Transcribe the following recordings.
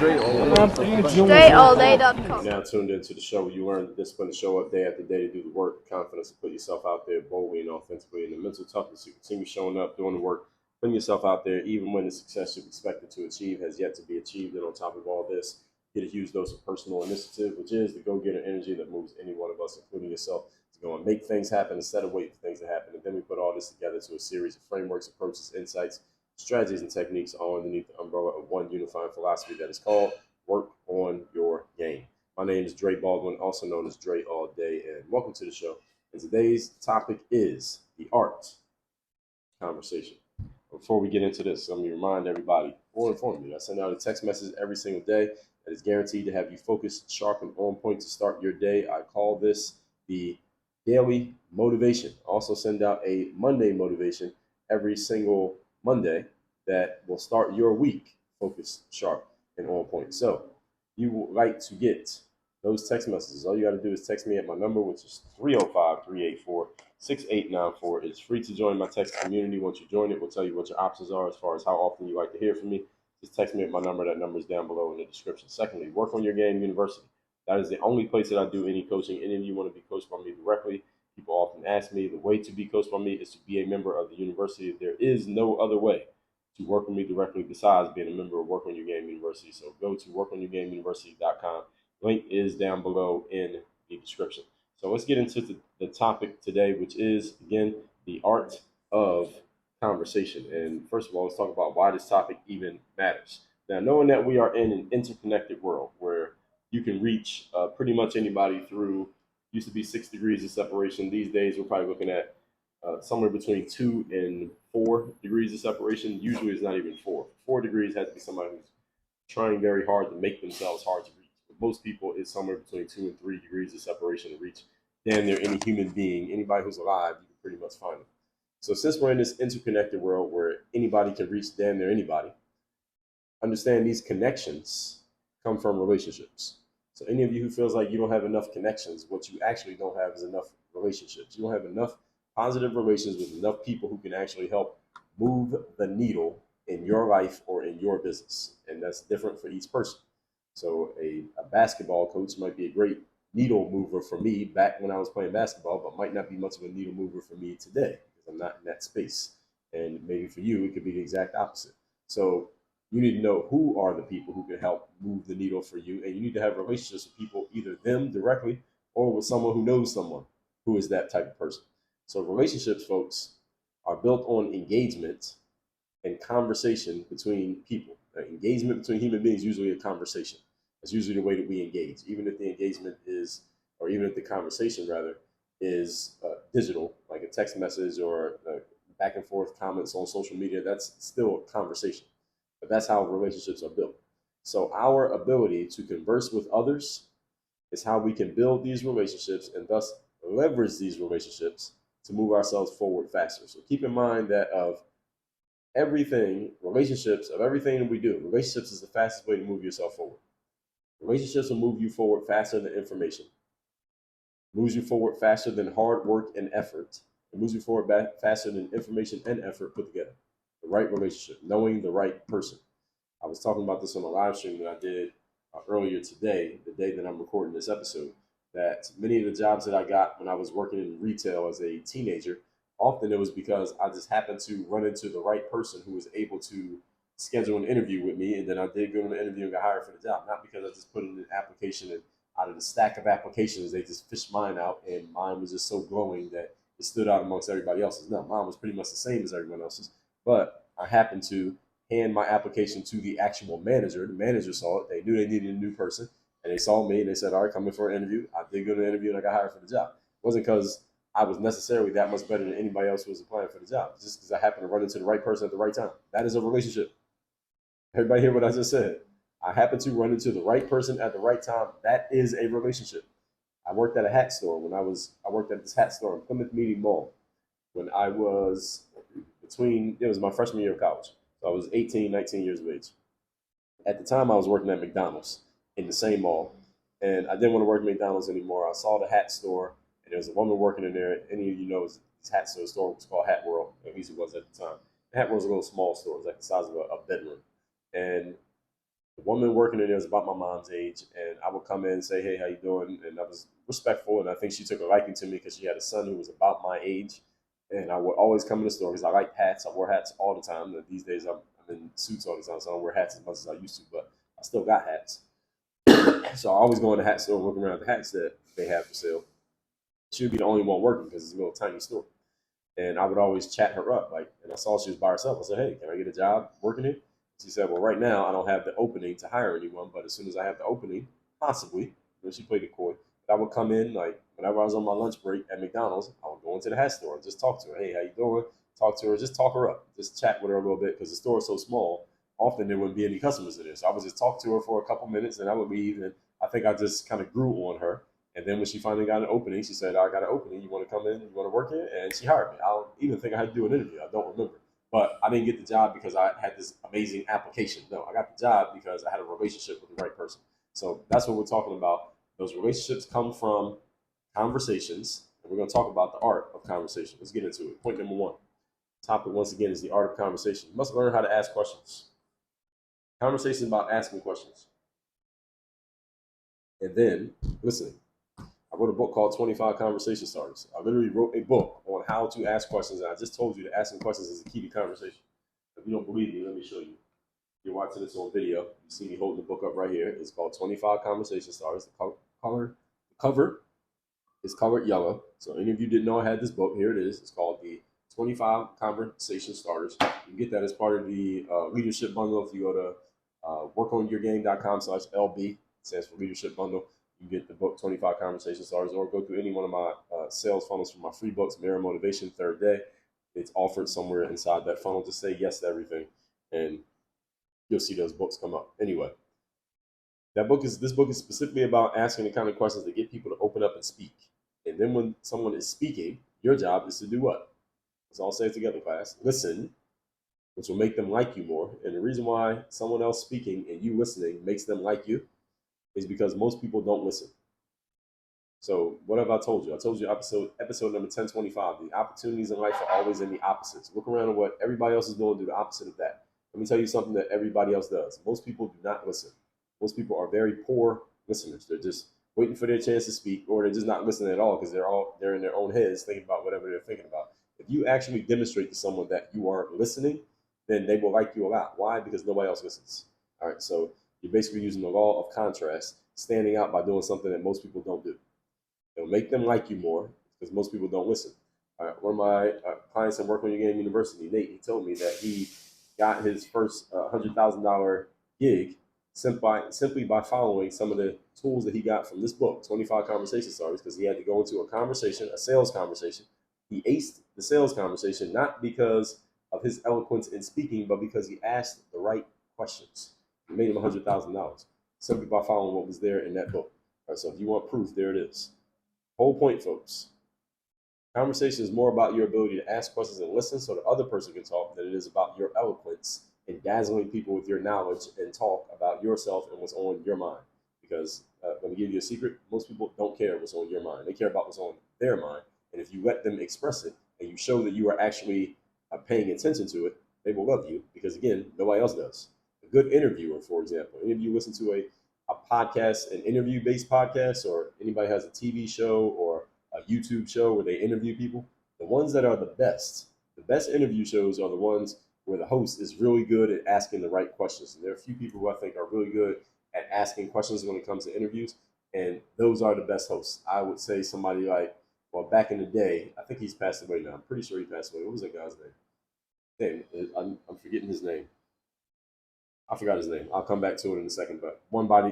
StrayAllDay.com. Now tuned into the show where you learn the discipline to show up day after day to do the work, confidence to put yourself out there boldly and authentically, and the mental toughness to continue showing up, doing the work, putting yourself out there, even when the success you've expected to achieve has yet to be achieved. And on top of all this, get a huge dose of personal initiative, which is the go-getter energy that moves any one of us, including yourself, to go and make things happen instead of waiting for things to happen. And then we put all this together to a series of frameworks, approaches, insights, strategies, and techniques all underneath the umbrella of one unifying philosophy that is called work on your game. My name is Dre Baldwin, also known as Dre All Day, and welcome to the show. And today's topic is the art conversation. Before we get into this, let me remind everybody or inform you, I send out a text message every single day that is guaranteed to have you focused, sharp, and on point to start your day. I call this the daily motivation. I also send out a Monday motivation every single Monday that will start your week focused, sharp, and on point. So you would like to get those text messages, all you got to do is text me at my number, which is 305-384-6894. It's free to join my text community. Once you join it, we'll tell you what your options are as far as how often you like to hear from me. Just text me at my number. That number is down below in the description. Secondly, Work on Your Game University. That is the only place that I do any coaching. Any of you want to be coached by me directly, people often ask me, the way to be coached by me is to be a member of the university. There is no other way to work with me directly besides being a member of Work on Your Game University. So go to workonyourgameuniversity.com. Link is down below in the description. So let's get into the topic today, which is, again, the art of conversation. And first of all, let's talk about why this topic even matters. Now, knowing that we are in an interconnected world where you can reach pretty much anybody through, used to be 6 degrees of separation. These days, we're probably looking at somewhere between 2 and 4 degrees of separation. Usually it's not even 4. 4 degrees has to be somebody who's trying very hard to make themselves hard to reach. But most people, it's somewhere between 2 and 3 degrees of separation to reach damn near any human being. Anybody who's alive, you can pretty much find them. So since we're in this interconnected world where anybody can reach damn near anybody, understand these connections come from relationships. So any of you who feels like you don't have enough connections, what you actually don't have is enough relationships. You don't have enough positive relations with enough people who can actually help move the needle in your life or in your business. And that's different for each person. So a basketball coach might be a great needle mover for me back when I was playing basketball, but might not be much of a needle mover for me today because I'm not in that space. And maybe for you, it could be the exact opposite. So you need to know who are the people who can help move the needle for you. And you need to have relationships with people, either them directly or with someone who knows someone who is that type of person. So relationships, folks, are built on engagement and conversation between people. Engagement between human beings is usually a conversation. That's usually the way that we engage, even if the engagement is, or even if the conversation rather, is digital, like a text message or back and forth comments on social media. That's still a conversation. But that's how relationships are built. So our ability to converse with others is how we can build these relationships and thus leverage these relationships to move ourselves forward faster. So keep in mind that of everything, relationships, of everything that we do, relationships is the fastest way to move yourself forward. Relationships will move you forward faster than information, moves you forward faster than hard work and effort. It moves you forward faster than information and effort put together. The right relationship, knowing the right person. I was talking about this on a live stream that I did earlier today, the day that I'm recording this episode, that many of the jobs that I got when I was working in retail as a teenager, often it was because I just happened to run into the right person who was able to schedule an interview with me, and then I did go to the interview and got hired for the job. Not because I just put in an application and out of the stack of applications, they just fished mine out, and mine was just so glowing that it stood out amongst everybody else's. No, mine was pretty much the same as everyone else's, but I happened to hand my application to the actual manager. The manager saw it. They knew they needed a new person, and they saw me, and they said, all right, come in for an interview. I did go to the interview, and I got hired for the job. It wasn't because I was necessarily that much better than anybody else who was applying for the job. It's just because I happened to run into the right person at the right time. That is a relationship. Everybody hear what I just said? I happened to run into the right person at the right time. That is a relationship. I worked at a hat store I worked at this hat store in Plymouth Meeting Mall when I was it was my freshman year of college. So I was 18, 19 years of age. At the time, I was working at McDonald's in the same mall, and I didn't want to work at McDonald's anymore. I saw the hat store, and there was a woman working in there. Any of you know this hat store was called Hat World, at least it was at the time. Hat World was a little small store. It was like the size of a bedroom. And The woman working in there was about my mom's age, and I would come in and say, "Hey, how you doing?" And I was respectful, and I think she took a liking to me because she had a son who was about my age. And I would always come in the store because I like hats. I wore hats all the time. And these days, I'm in suits all the time, so I don't wear hats as much as I used to. But I still got hats, so I always go in the hat store and look around the hats that they have for sale. She would be the only one working because it's a little tiny store. And I would always chat her up. Like, and I saw she was by herself. I said, "Hey, can I get a job working here?" She said, "Well, right now I don't have the opening to hire anyone, but as soon as I have the opening, possibly." And she played it coy. But I would come in like whenever I was on my lunch break at McDonald's. I would go into the hat store and just talk to her. "Hey, how you doing?" Talk to her, just talk her up, just chat with her a little bit because the store is so small. Often there wouldn't be any customers in there, so I would just talk to her for a couple minutes, and I would leave. And I think I just kind of grew on her. And then when she finally got an opening, she said, "I got an opening. You want to come in? You want to work here?" And she hired me. I don't even think I had to do an interview. I don't remember. But I didn't get the job because I had this amazing application. No, I got the job because I had a relationship with the right person. So that's what we're talking about. Those relationships come from conversations. And we're going to talk about the art of conversation. Let's get into it. Point number one. Topic, once again, is the art of conversation. You must learn how to ask questions. Conversation is about asking questions. And then listening. I wrote a book called 25 Conversation Starters. I literally wrote a book on how to ask questions, and I just told you that asking questions is the key to conversation. If you don't believe me, let me show you. You're watching this on video. You see me holding the book up right here. It's called 25 Conversation Starters. The cover is colored yellow. So any of you didn't know I had this book, here it is. It's called the 25 Conversation Starters. You can get that as part of the leadership bundle if you go to workonyourgame.com/LB. It stands for leadership bundle. You get the book 25 Conversation Starters, or go through any one of my sales funnels for my free books, Mirror Motivation, Third Day. It's offered somewhere inside that funnel. Just say yes to everything, and you'll see those books come up. Anyway, this book is specifically about asking the kind of questions that get people to open up and speak. And then when someone is speaking, your job is to do what? Let's all say it together, class. Listen, which will make them like you more. And the reason why someone else speaking and you listening makes them like you is because most people don't listen. So what have I told you? I told you episode number 1025. The opportunities in life are always in the opposites. Look around at what everybody else is doing, do the opposite of that. Let me tell you something that everybody else does. Most people do not listen. Most people are very poor listeners. They're just waiting for their chance to speak, or they're just not listening at all because they're in their own heads thinking about whatever they're thinking about. If you actually demonstrate to someone that you are listening, then they will like you a lot. Why? Because nobody else listens. All right, so you're basically using the law of contrast, standing out by doing something that most people don't do. It'll make them like you more because most people don't listen. One of my clients at Work on Your Game University, Nate, he told me that he got his first $100,000 gig simply by following some of the tools that he got from this book, 25 Conversation Starters, because he had to go into a conversation, a sales conversation. He aced the sales conversation not because of his eloquence in speaking, but because he asked the right questions. It made him $100,000 simply by following what was there in that book. All right, so if you want proof, there it is. Whole point, folks. Conversation is more about your ability to ask questions and listen so the other person can talk than it is about your eloquence and dazzling people with your knowledge and talk about yourself and what's on your mind. Because let me give you a secret, most people don't care what's on your mind. They care about what's on their mind. And if you let them express it and you show that you are actually paying attention to it, they will love you because, again, nobody else does. A good interviewer, for example, any of you listen to a podcast, an interview-based podcast, or anybody has a TV show or a YouTube show where they interview people, the ones that are the best interview shows are the ones where the host is really good at asking the right questions. And there are a few people who I think are really good at asking questions when it comes to interviews, and those are the best hosts. I would say somebody like, well, back in the day, I think he's passed away now. I'm pretty sure he passed away. What was that guy's name? I'm forgetting his name. I forgot his name. I'll come back to it in a second. But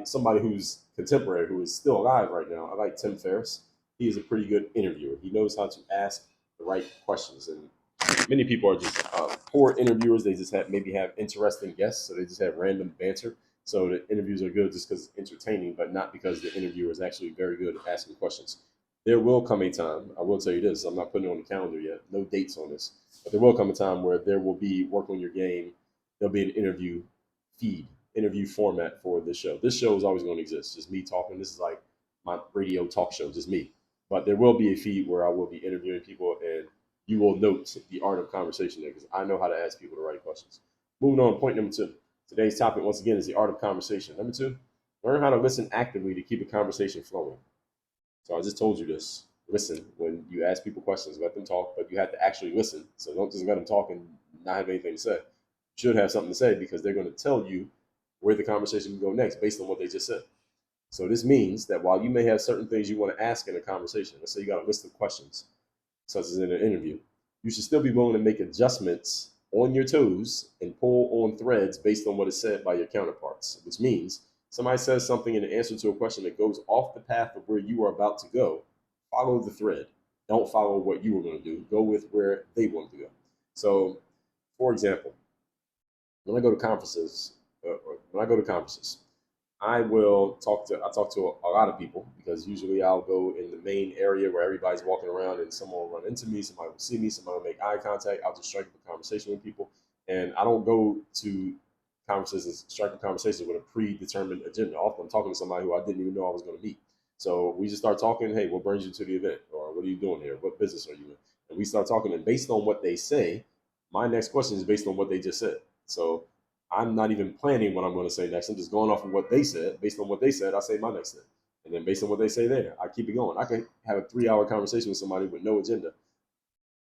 somebody who's contemporary, who is still alive right now. I like Tim Ferriss. He is a pretty good interviewer. He knows how to ask the right questions. And many people are just poor interviewers. They just maybe have interesting guests, so they just have random banter. So the interviews are good just because it's entertaining, but not because the interviewer is actually very good at asking questions. There will come a time, I will tell you this, I'm not putting it on the calendar yet, no dates on this, but there will come a time where there will be Work on Your Game. There'll be an interview format for this show. This show is always going to exist, just me talking. This is like my radio talk show, just me. But there will be a feed where I will be interviewing people, and you will note the art of conversation there because I know how to ask people the right questions. Moving on, point number two. Today's topic, once again, is the art of conversation. Number 2, learn how to listen actively to keep a conversation flowing. So I just told you this. Listen when you ask people questions, let them talk, but you have to actually listen. So don't just let them talk and not have anything to say. You should have something to say because they're going to tell you where the conversation can go next based on what they just said. So this means that while you may have certain things you want to ask in a conversation, let's say you got a list of questions, such as in an interview, you should still be willing to make adjustments on your toes and pull on threads based on what is said by your counterparts, which means somebody says something in answer to a question that goes off the path of where you are about to go, follow the thread. Don't follow what you were going to do. Go with where they want to go. So, for example, when I go to conferences, when I go to conferences, I talk to a lot of people because usually I'll go in the main area where everybody's walking around and someone will run into me, somebody will see me, somebody will make eye contact. I'll just strike up a conversation with people. And I don't go to conferences and strike up conversations with a predetermined agenda. Often I'm talking to somebody who I didn't even know I was going to meet. So we just start talking, hey, what brings you to the event? Or what are you doing here? What business are you in? And we start talking, and based on what they say, my next question is based on what they just said. So I'm not even planning what I'm going to say next. I'm just going off of what they said. Based on what they said, I say my next thing. And then based on what they say there, I keep it going. I can have a 3 hour conversation with somebody with no agenda,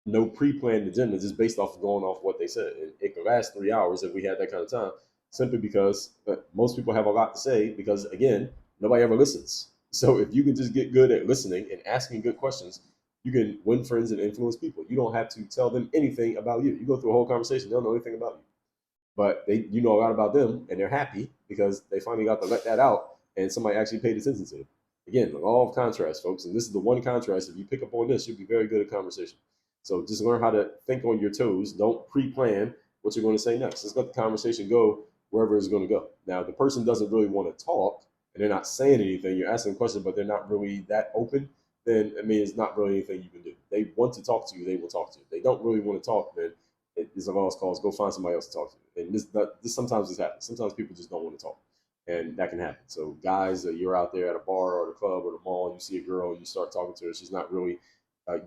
no pre-planned agenda, just based off of going off what they said. And it could last 3 hours if we had that kind of time, simply because most people have a lot to say because, again, nobody ever listens. So if you can just get good at listening and asking good questions, you can win friends and influence people. You don't have to tell them anything about you. You go through a whole conversation, they don't know anything about you, but you know a lot about them, and they're happy because they finally got to let that out, and somebody actually paid attention to them. Again, the law of contrast, folks, and this is the one contrast. If you pick up on this, you'll be very good at conversation. So just learn how to think on your toes. Don't pre-plan what you're going to say next. Just let the conversation go wherever it's going to go. Now, if the person doesn't really want to talk and they're not saying anything, you're asking questions, but they're not really that open, then I mean, it's not really anything you can do. They want to talk to you, they will talk to you. If they don't really want to talk, then it is a lost cause. Go find somebody else to talk to. And this sometimes this happens. Sometimes people just don't want to talk, and that can happen. So guys, you're out there at a bar or the club or the mall, and you see a girl and you start talking to her. She's not really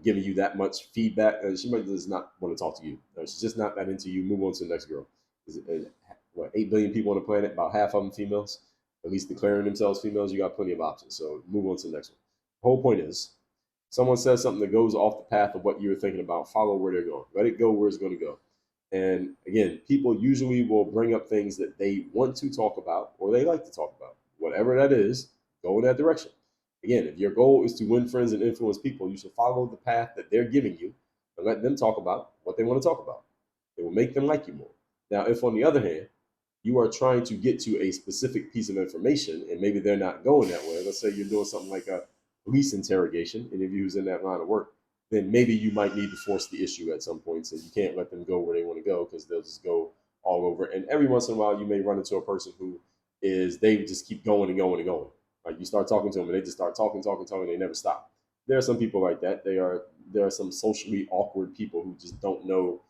giving you that much feedback. She might just not want to talk to you. She's just not that into you. Move on to the next girl. What, 8 billion people on the planet? About half of them females, at least declaring themselves females. You got plenty of options. So move on to the next one. The whole point is, someone says something that goes off the path of what you were thinking about, follow where they're going. Let it go where it's going to go. And again, people usually will bring up things that they want to talk about or they like to talk about. Whatever that is, go in that direction. Again, if your goal is to win friends and influence people, you should follow the path that they're giving you and let them talk about what they want to talk about. It will make them like you more. Now, if on the other hand, you are trying to get to a specific piece of information and maybe they're not going that way, let's say you're doing something like a police interrogation, any of you who's in that line of work, then maybe you might need to force the issue at some point. So you can't let them go where they want to go because they'll just go all over. And every once in a while, you may run into a person who they just keep going and going and going. Like you start talking to them and they just start talking, talking, talking. They never stop. There are some people like that. There are some socially awkward people who just don't know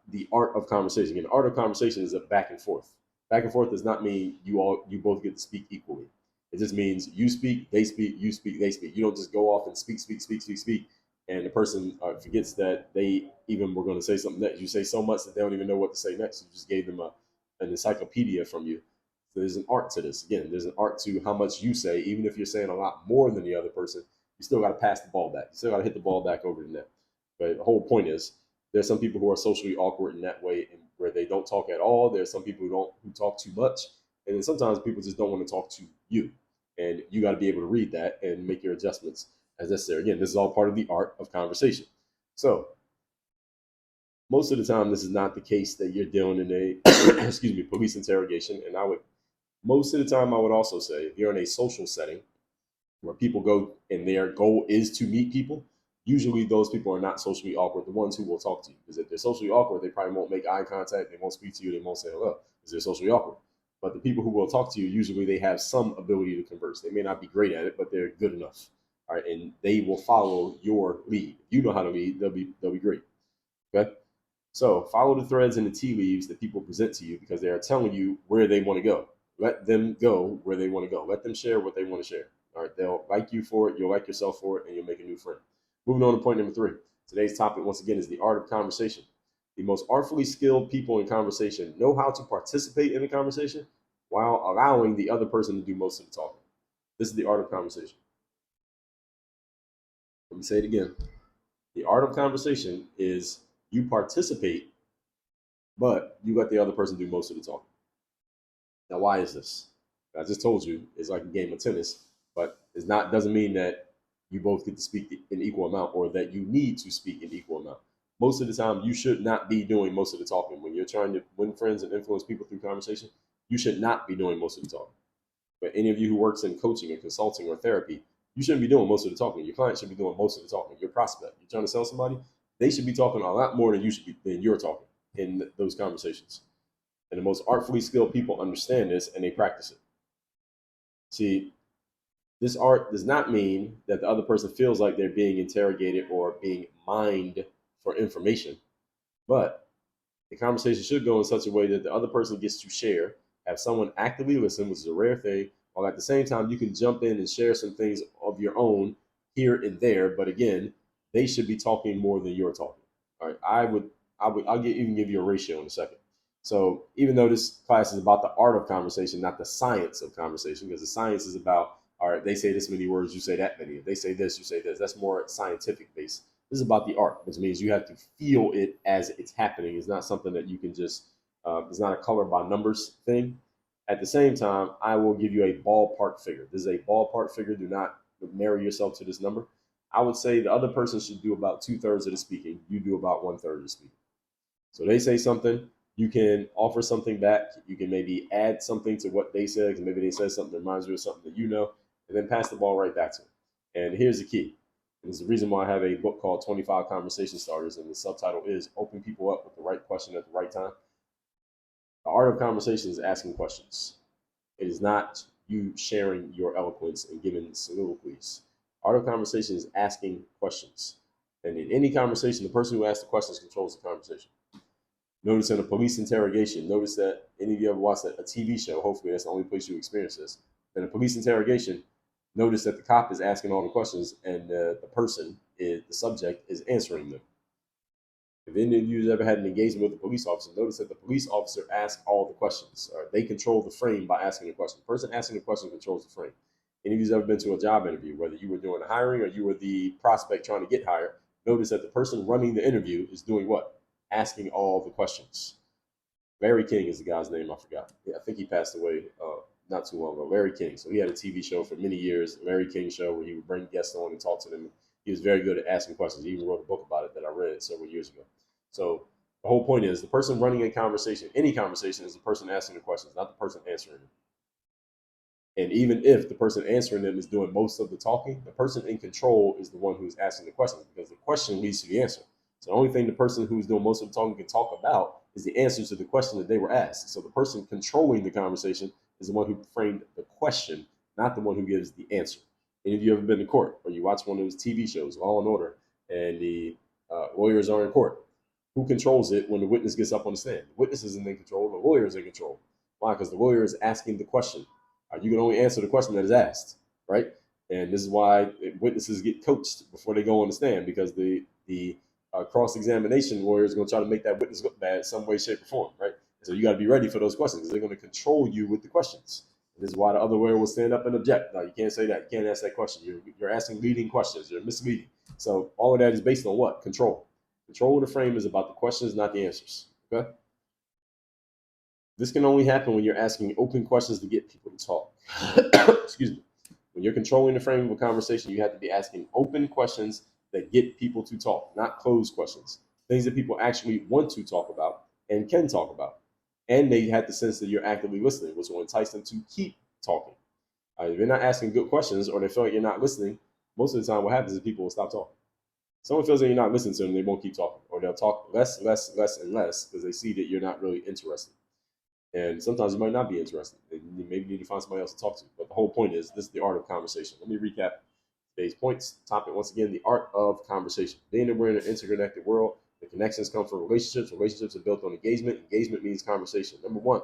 the art of conversation. And the art of conversation is a back and forth. Back and forth does not mean you both get to speak equally. It just means you speak, they speak, you speak, they speak. You don't just go off and speak, speak, speak, speak, speak, and the person forgets that they even were going to say something next. You say so much that they don't even know what to say next. You just gave them an encyclopedia from you. So there's an art to this. Again, there's an art to how much you say. Even if you're saying a lot more than the other person, you still got to pass the ball back. You still got to hit the ball back over the net. But the whole point is, there's some people who are socially awkward in that way, and where they don't talk at all. There's some people who talk too much, and then sometimes people just don't want to talk to you, and you got to be able to read that and make your adjustments as necessary. Again, this is all part of the art of conversation. So most of the time, this is not the case that you're dealing in a excuse me, police interrogation. And most of the time, I would also say if you're in a social setting where people go and their goal is to meet people, usually those people are not socially awkward, the ones who will talk to you. Because if they're socially awkward, they probably won't make eye contact, they won't speak to you, they won't say hello, because they're socially awkward. But the people who will talk to you, usually they have some ability to converse. They may not be great at it, but they're good enough. All right, and they will follow your lead. If you know how to lead, they'll be great. Okay? So follow the threads and the tea leaves that people present to you because they are telling you where they want to go. Let them go where they want to go. Let them share what they want to share. All right, they'll like you for it, you'll like yourself for it, and you'll make a new friend. Moving on to point number 3. Today's topic, once again, is the art of conversation. The most artfully skilled people in conversation know how to participate in the conversation while allowing the other person to do most of the talking. This is the art of conversation. Let me say it again. The art of conversation is you participate, but you let the other person do most of the talking. Now, why is this? I just told you it's like a game of tennis, but it's not doesn't mean that you both get to speak in equal amount or that you need to speak in equal amount. Most of the time, you should not be doing most of the talking. When you're trying to win friends and influence people through conversation, you should not be doing most of the talking. But any of you who works in coaching or consulting or therapy, you shouldn't be doing most of the talking. Your client should be doing most of the talking. Your prospect, you're trying to sell somebody, they should be talking a lot more than you're talking in those conversations. And the most artfully skilled people understand this and they practice it. See, this art does not mean that the other person feels like they're being interrogated or being mined for information, but the conversation should go in such a way that the other person gets to share, have someone actively listen, which is a rare thing, while at the same time you can jump in and share some things of your own here and there. But again, they should be talking more than you're talking. All right, even give you a ratio in a second. So even though this class is about the art of conversation, not the science of conversation, because the science is about, all right, they say this many words, you say that many. If they say this, you say this. That's more scientific based. This is about the art, which means you have to feel it as it's happening. It's not something that you can just, it's not a color by numbers thing. At the same time, I will give you a ballpark figure. This is a ballpark figure. Do not marry yourself to this number. I would say the other person should do about 2/3 of the speaking. You do about 1/3 of the speaking. So they say something, you can offer something back. You can maybe add something to what they said, because maybe they said something that reminds you of something that you know, and then pass the ball right back to them. And here's the key. And it's the reason why I have a book called 25 Conversation Starters, and the subtitle is Open People Up with the Right Question at the Right Time. The art of conversation is asking questions. It is not you sharing your eloquence and giving soliloquies. Art of conversation is asking questions. And in any conversation, the person who asks the questions controls the conversation. Notice in a police interrogation, notice that any of you ever watched a TV show, hopefully that's the only place you experience this. In a police interrogation, notice that the cop is asking all the questions and the person, the subject, is answering them. If any of you have ever had an engagement with a police officer, notice that the police officer asks all the questions. Or they control the frame by asking the question. The person asking the question controls the frame. Any of you have ever been to a job interview, whether you were doing the hiring or you were the prospect trying to get hired, notice that the person running the interview is doing what? Asking all the questions. Larry King is the guy's name. I forgot. Yeah, I think he passed away not too long ago. Larry King. So he had a TV show for many years, Larry King Show, where he would bring guests on and talk to them. He was very good at asking questions. He even wrote a book about it that I read several years ago. So the whole point is the person running a conversation, any conversation, is the person asking the questions, not the person answering them. And even if the person answering them is doing most of the talking, the person in control is the one who's asking the questions, because the question leads to the answer. So the only thing the person who's doing most of the talking can talk about is the answer to the question that they were asked. So the person controlling the conversation is the one who framed the question, not the one who gives the answer. Any of you ever been to court, or you watch one of those TV shows, Law and Order, and the lawyers are in court? Who controls it when the witness gets up on the stand? The witness isn't in control. The lawyer is in control. Why? Because the lawyer is asking the question. You can only answer the question that is asked, right? And this is why witnesses get coached before they go on the stand, because the cross-examination lawyer is going to try to make that witness look bad some way, shape, or form, right? So you got to be ready for those questions, because they're going to control you with the questions. And this is why the other lawyer will stand up and object. No, you can't say that. You can't ask that question. You're asking leading questions. You're misleading. So all of that is based on what? Control. Control of the frame is about the questions, not the answers. Okay? This can only happen when you're asking open questions to get people to talk. Excuse me. When you're controlling the frame of a conversation, you have to be asking open questions that get people to talk, not closed questions. Things that people actually want to talk about and can talk about. And they have the sense that you're actively listening, which will entice them to keep talking. If you're not asking good questions, or they feel like you're not listening, most of the time what happens is people will stop talking. Someone feels that you're not listening to them, they won't keep talking. Or they'll talk less, and less, because they see that you're not really interested. And sometimes you might not be interested. You maybe need to find somebody else to talk to. But the whole point is, this is the art of conversation. Let me recap today's points. Topic, once again, the art of conversation. Being that we're in an interconnected world, the connections come from relationships. Relationships are built on engagement. Engagement means conversation. Number one,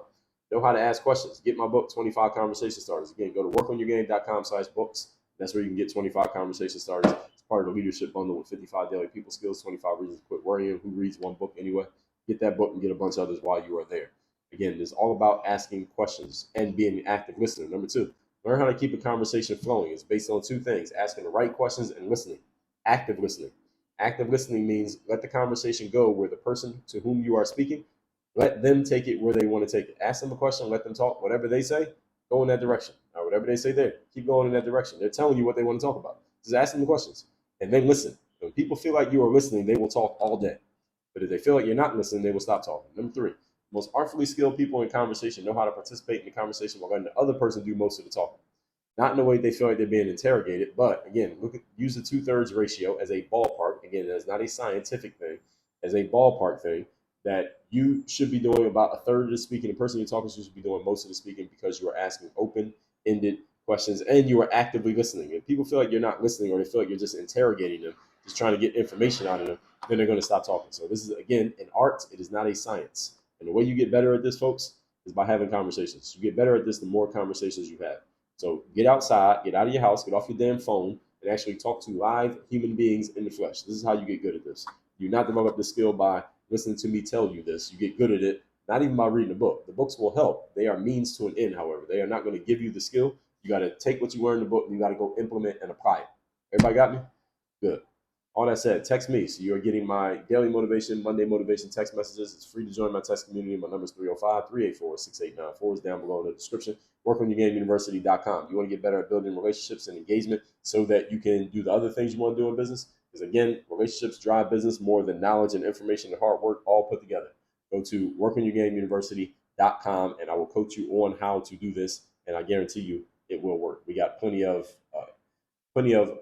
know how to ask questions. Get my book, 25 Conversation Starters. Again, go to workonyourgame.com/books. That's where you can get 25 Conversation Starters. It's part of the leadership bundle with 55 daily people skills, 25 reasons to quit worrying. Who reads one book anyway? get that book and get a bunch of others while you are there. Again, it's all about asking questions and being an active listener. Number two, learn how to keep a conversation flowing. It's based on two things: asking the right questions and listening. Active listening. Active listening means let the conversation go where the person to whom you are speaking, let them take it where they want to take it. Ask them a question, let them talk. Whatever they say, go in that direction. Or whatever they say there, keep going in that direction. They're telling you what they want to talk about. Just ask them the questions and then listen. When people feel like you are listening, they will talk all day. But if they feel like you're not listening, they will stop talking. Number three, most artfully skilled people in conversation know how to participate in the conversation while letting the other person do most of the talking. Not in a way they feel like they're being interrogated, but again, use the 2/3 ratio as a ballpark. Again, that's not a scientific thing, as a ballpark thing that you should be doing about a third of the speaking. The person you're talking to should be doing most of the speaking because you are asking open-ended questions and you are actively listening. If people feel like you're not listening or they feel like you're just interrogating them, just trying to get information out of them, then they're going to stop talking. So this is, again, an art. It is not a science. And the way you get better at this, folks, is by having conversations. You get better at this the more conversations you have. So get outside, get out of your house, get off your damn phone, and actually talk to live human beings in the flesh. This is how you get good at this. You not develop this skill by listening to me tell you this. You get good at it not even by reading a book. The books will help. They are means to an end, however. They are not going to give you the skill. You got to take what you learn in the book and you got to go implement and apply it. Everybody got me? Good. All that said, text me. So you're getting my daily motivation, Monday motivation text messages. It's free to join my text community. My number is 305-384-6894. It's down below in the description. Workonyourgameuniversity.com. You want to get better at building relationships and engagement so that you can do the other things you want to do in business? Because again, relationships drive business more than knowledge and information and hard work all put together. Go to workonyourgameuniversity.com and I will coach you on how to do this. And I guarantee you it will work. We got plenty of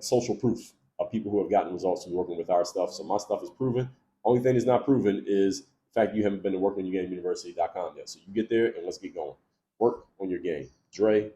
social proof of people who have gotten results from working with our stuff. So my stuff is proven. Only thing that's not proven is the fact you haven't been to workonyourgameuniversity.com yet. So you get there and let's get going. Work on your game. Dre